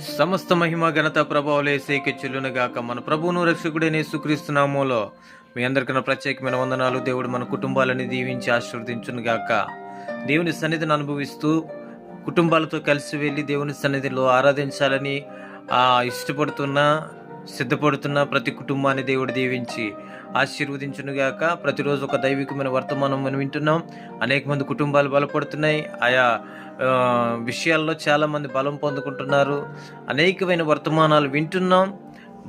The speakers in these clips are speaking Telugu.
సమస్త మహిమ ఘనత ప్రభావాలు యేసుకే చెల్లునుగాక. మన ప్రభువును రక్షకుడైన యేసుక్రీస్తు నామములో మీ అందరికన్నా ప్రత్యేకమైన వందనాలు. దేవుడు మన కుటుంబాలని దీవించి ఆశీర్వదించునుగాక. దేవుని సన్నిధిని అనుభవిస్తూ కుటుంబాలతో కలిసి వెళ్ళి దేవుని సన్నిధిలో ఆరాధించాలని సిద్ధపడుతున్న ప్రతి కుటుంబాన్ని దేవుడు దీవించి ఆశీర్వదించునుగాక. ప్రతిరోజు ఒక దైవికమైన వర్తమానం మనం వింటున్నాం. అనేక మంది కుటుంబాలు బలపడుతున్నాయి. ఆయా విషయాల్లో చాలామంది బలం పొందుకుంటున్నారు. అనేకమైన వర్తమానాలు వింటున్నాం,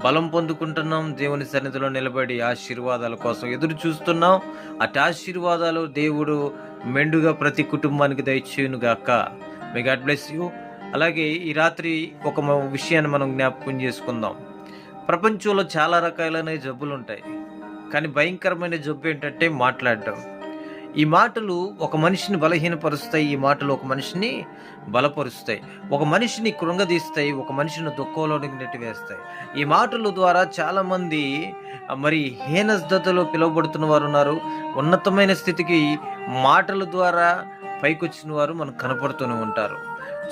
బలం పొందుకుంటున్నాం. దేవుని సన్నిధిలో నిలబడి ఆశీర్వాదాల కోసం ఎదురు చూస్తున్నాం. అటు ఆశీర్వాదాలు దేవుడు మెండుగా ప్రతి కుటుంబానికి దయచేయునుగాక. May God bless you. అలాగే ఈ రాత్రి ఒక విషయాన్ని మనం జ్ఞాపకం చేసుకుందాం. ప్రపంచంలో చాలా రకాలైన జబ్బులు ఉంటాయి, కానీ భయంకరమైన జబ్బు ఏంటంటే మాట్లాడడం. ఈ మాటలు ఒక మనిషిని బలహీనపరుస్తాయి, ఈ మాటలు ఒక మనిషిని బలపరుస్తాయి, ఒక మనిషిని కృంగదీస్తాయి, ఒక మనిషిని దుఃఖంలోనికి నెట్టివేస్తాయి. ఈ మాటల ద్వారా చాలామంది హీనస్థితిలో పిలువబడుతున్న వారు ఉన్నారు. ఉన్నతమైన స్థితికి మాటల ద్వారా పైకొచ్చిన వారు మనకు కనపడుతూనే ఉంటారు.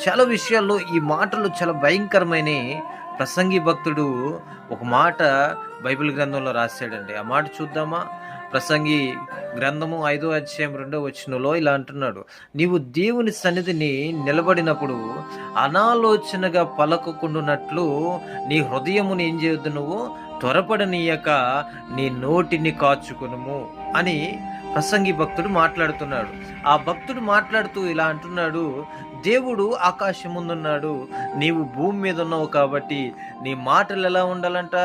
చాలా విషయాల్లో ఈ మాటలు చాలా భయంకరమైన. ప్రసంగి భక్తుడు ఒక మాట బైబిల్ గ్రంథంలో రాశాడండి. ఆ మాట చూద్దామా? ప్రసంగి గ్రంథము 5వ అధ్యాయం 2వ వచనంలో ఇలా అంటున్నాడు: నీవు దేవుని సన్నిధిని నిలబడినప్పుడు అనాలోచనగా పలకకుండునట్లు నీ హృదయముని ఏం చేయొద్దు, నువ్వు త్వరపడనీయక నీ నోటిని కాచుకునుము అని ప్రసంగి భక్తుడు మాట్లాడుతున్నాడు. ఆ భక్తుడు మాట్లాడుతూ ఇలా అంటున్నాడు: దేవుడు ఆకాశం ముందున్నాడు, నీవు భూమి మీద ఉన్నావు, కాబట్టి నీ మాటలు ఎలా ఉండాలంట?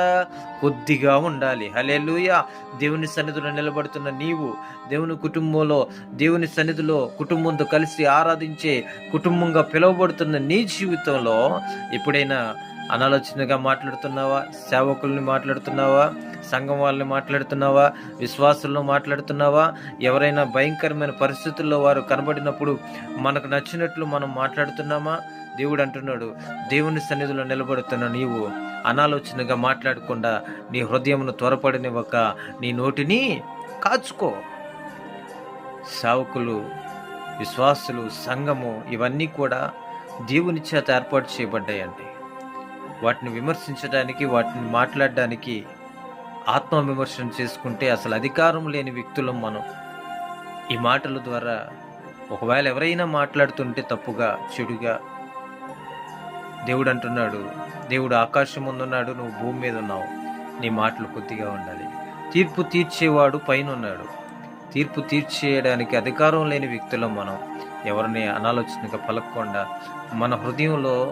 కొద్దిగా ఉండాలి. హల్లెలూయా. దేవుని సన్నిధిలో నిలబడుతున్న నీవు, దేవుని కుటుంబంలో, దేవుని సన్నిధిలో కుటుంబంతో కలిసి ఆరాధించే కుటుంబంగా పిలువబడుతున్న నీ జీవితంలో ఎప్పుడైనా అనాలోచనగా మాట్లాడుతున్నావా? సేవకుల్ని మాట్లాడుతున్నావా? సంఘం వాళ్ళని మాట్లాడుతున్నావా? విశ్వాసులను మాట్లాడుతున్నావా? ఎవరైనా భయంకరమైన పరిస్థితుల్లో వారు కనబడినప్పుడు మనకు నచ్చినట్లు మనం మాట్లాడుతున్నామా? దేవుడు అంటున్నాడు, దేవుని సన్నిధిలో నిలబడుతున్న నీవు అనాలోచనగా మాట్లాడకుండా నీ హృదయమును త్వరపడనివ్వక నీ నోటిని కాచుకో. సేవకులు, విశ్వాసులు, సంఘము ఇవన్నీ కూడా దేవుని చేత ఏర్పాటు చేయబడ్డాయండి. వాటిని విమర్శించడానికి, వాటిని మాట్లాడడానికి, ఆత్మ విమర్శన చేసుకుంటే అసలు అధికారం లేని వ్యక్తులం మనం. ఈ మాటల ద్వారా ఒకవేళ ఎవరైనా మాట్లాడుతుంటే తప్పుగా, చెడుగా, దేవుడు అంటున్నాడు, దేవుడు ఆకాశం ముందున్నాడు, నువ్వు భూమి మీద ఉన్నావు, నీ మాటలు కొద్దిగా ఉండాలి. తీర్పు తీర్చేవాడు పైన ఉన్నాడు. తీర్పు తీర్చేయడానికి అధికారం లేని వ్యక్తులం మనం. ఎవరిని అనాలోచనగా పలకకుండా మన హృదయంలో